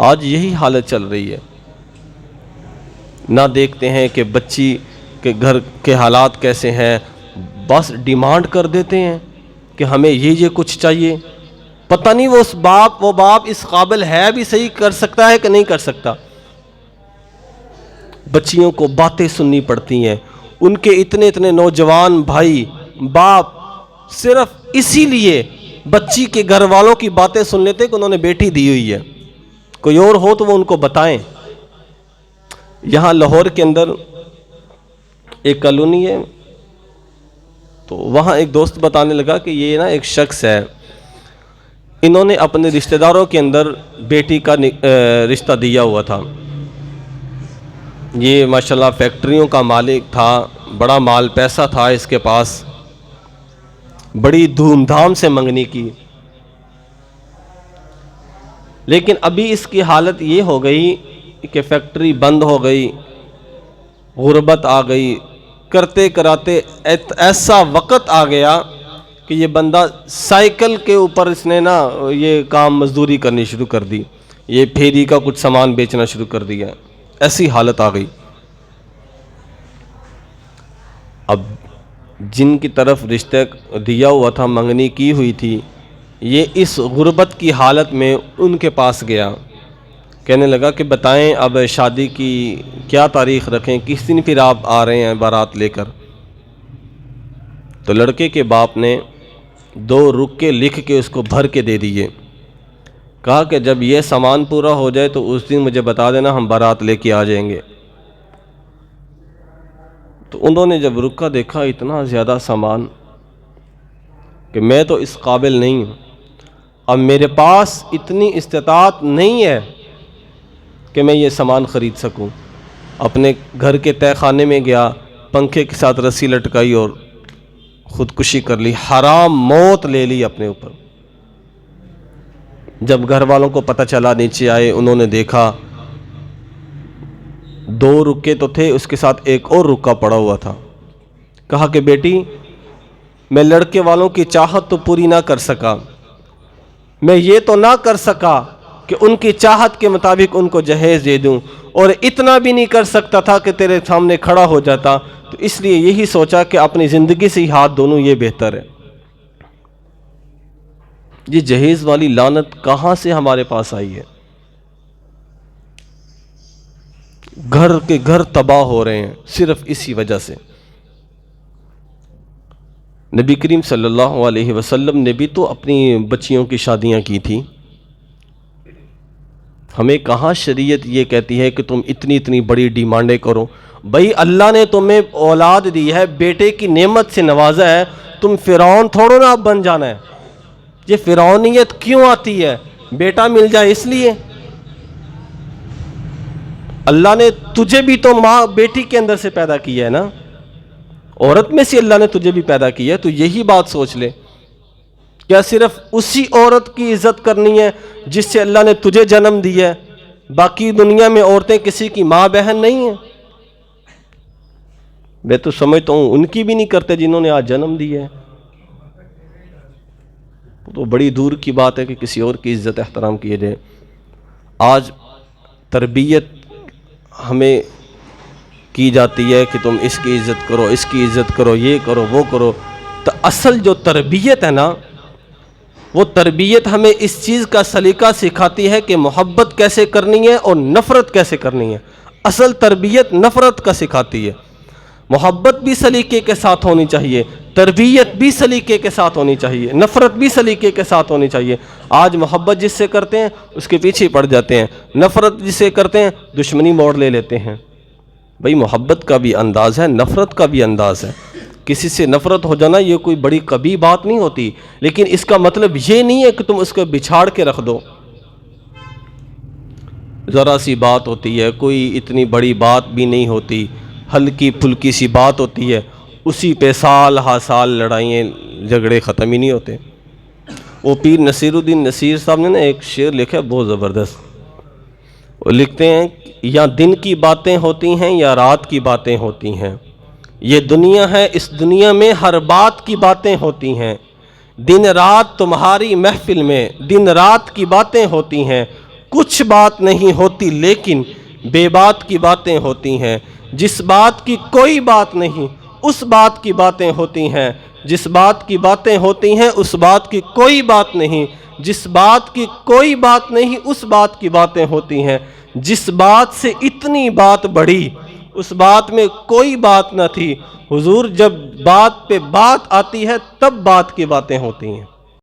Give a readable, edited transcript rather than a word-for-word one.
آج یہی حالت چل رہی ہے. نہ دیکھتے ہیں کہ بچی کے گھر کے حالات کیسے ہیں، بس ڈیمانڈ کر دیتے ہیں کہ ہمیں یہ کچھ چاہیے. پتہ نہیں وہ باپ اس قابل ہے بھی صحیح کر سکتا ہے کہ نہیں کر سکتا. بچیوں کو باتیں سننی پڑتی ہیں، ان کے اتنے نوجوان بھائی باپ صرف اسی لیے بچی کے گھر والوں کی باتیں سن لیتے کہ انہوں نے بیٹی دی ہوئی ہے. کوئی اور ہو تو وہ ان کو بتائیں. یہاں لاہور کے اندر ایک کالونی ہے، تو وہاں ایک دوست بتانے لگا کہ یہ نا ایک شخص ہے، انہوں نے اپنے رشتہ داروں کے اندر بیٹی کا رشتہ دیا ہوا تھا. یہ ماشاءاللہ فیکٹریوں کا مالک تھا، بڑا مال پیسہ تھا اس کے پاس، بڑی دھوم دھام سے منگنی کی. لیکن ابھی اس کی حالت یہ ہو گئی کہ فیکٹری بند ہو گئی، غربت آ گئی، کرتے کراتے ایسا وقت آ گیا کہ یہ بندہ سائیکل کے اوپر اس نے نا یہ کام مزدوری کرنی شروع کر دی، یہ پھیری کا کچھ سامان بیچنا شروع کر دیا. ایسی حالت آ گئی. اب جن کی طرف رشتہ دیا ہوا تھا، منگنی کی ہوئی تھی، یہ اس غربت کی حالت میں ان کے پاس گیا. کہنے لگا کہ بتائیں اب شادی کی کیا تاریخ رکھیں، کس دن پھر آپ آ رہے ہیں بارات لے کر. تو لڑکے کے باپ نے 2 رکے لکھ کے اس کو بھر کے دے دیے. کہا کہ جب یہ سامان پورا ہو جائے تو اس دن مجھے بتا دینا، ہم بارات لے کے آ جائیں گے. تو انہوں نے جب رکا دیکھا اتنا زیادہ سامان کہ میں تو اس قابل نہیں ہوں، اب میرے پاس اتنی استطاعت نہیں ہے کہ میں یہ سامان خرید سکوں. اپنے گھر کے تہہ خانے میں گیا، پنکھے کے ساتھ رسی لٹکائی اور خودکشی کر لی، حرام موت لے لی اپنے اوپر. جب گھر والوں کو پتہ چلا، نیچے آئے، انہوں نے دیکھا 2 رکے تو تھے، اس کے ساتھ ایک اور رکا پڑا ہوا تھا. کہا کہ بیٹی میں لڑکے والوں کی چاہت تو پوری نہ کر سکا، میں یہ تو نہ کر سکا کہ ان کی چاہت کے مطابق ان کو جہیز دے دوں، اور اتنا بھی نہیں کر سکتا تھا کہ تیرے سامنے کھڑا ہو جاتا، تو اس لیے یہی سوچا کہ اپنی زندگی سے ہی ہاتھ دھو یہ بہتر ہے. یہ جہیز والی لعنت کہاں سے ہمارے پاس آئی ہے؟ گھر کے گھر تباہ ہو رہے ہیں صرف اسی وجہ سے. نبی کریم صلی اللہ علیہ وسلم نے بھی تو اپنی بچیوں کی شادیاں کی تھی. ہمیں کہاں شریعت یہ کہتی ہے کہ تم اتنی بڑی ڈیمانڈیں کرو. بھائی اللہ نے تمہیں اولاد دی ہے، بیٹے کی نعمت سے نوازا ہے، تم فرعون تھوڑو نا اب بن جانا ہے. یہ فرعونیت کیوں آتی ہے؟ بیٹا مل جائے اس لیے. اللہ نے تجھے بھی تو ماں بیٹی کے اندر سے پیدا کیا ہے نا، عورت میں سے اللہ نے تجھے بھی پیدا کیا ہے. تو یہی بات سوچ لے، کیا صرف اسی عورت کی عزت کرنی ہے جس سے اللہ نے تجھے جنم دیا ہے؟ باقی دنیا میں عورتیں کسی کی ماں بہن نہیں ہیں؟ میں تو سمجھتا ہوں ان کی بھی نہیں کرتے جنہوں نے آج جنم دیا ہے. تو بڑی دور کی بات ہے کہ کسی اور کی عزت احترام کیے جائے. آج تربیت ہمیں کی جاتی ہے کہ تم اس کی عزت کرو، اس کی عزت کرو، یہ کرو، وہ کرو. تو اصل جو تربیت ہے نا، وہ تربیت ہمیں اس چیز کا سلیقہ سکھاتی ہے کہ محبت کیسے کرنی ہے اور نفرت کیسے کرنی ہے. اصل تربیت نفرت کا سکھاتی ہے. محبت بھی سلیقے کے ساتھ ہونی چاہیے، تربیت بھی سلیقے کے ساتھ ہونی چاہیے، نفرت بھی سلیقے کے ساتھ ہونی چاہیے. آج محبت جس سے کرتے ہیں اس کے پیچھے پڑ جاتے ہیں، نفرت جس سے کرتے ہیں دشمنی موڑ لے لیتے ہیں. بھئی محبت کا بھی انداز ہے، نفرت کا بھی انداز ہے. کسی سے نفرت ہو جانا یہ کوئی بڑی کبھی بات نہیں ہوتی، لیکن اس کا مطلب یہ نہیں ہے کہ تم اس کو بچھاڑ کے رکھ دو. ذرا سی بات ہوتی ہے، کوئی اتنی بڑی بات بھی نہیں ہوتی، ہلکی پھلکی سی بات ہوتی ہے، اسی پہ سال ہا سال لڑائیں جھگڑے ختم ہی نہیں ہوتے. وہ پیر نصیر الدین نصیر صاحب نے ایک شعر لکھا ہے بہت زبردست. وہ لکھتے ہیں یا دن کی باتیں ہوتی ہیں یا رات کی باتیں ہوتی ہیں، یہ دنیا ہے اس دنیا میں ہر بات کی باتیں ہوتی ہیں. دن رات تمہاری محفل میں دن رات کی باتیں ہوتی ہیں، کچھ بات نہیں ہوتی لیکن بے بات کی باتیں ہوتی ہیں، جس بات کی کوئی بات نہیں اس بات کی باتیں ہوتی ہیں، جس بات کی باتیں ہوتی ہیں اس بات کی کوئی بات نہیں، جس بات کی کوئی بات نہیں اس بات کی باتیں ہوتی ہیں، جس بات سے اتنی بات بڑھی اس بات میں کوئی بات نہ تھی۔ حضور جب بات پہ بات آتی ہے تب بات کی باتیں ہوتی ہیں۔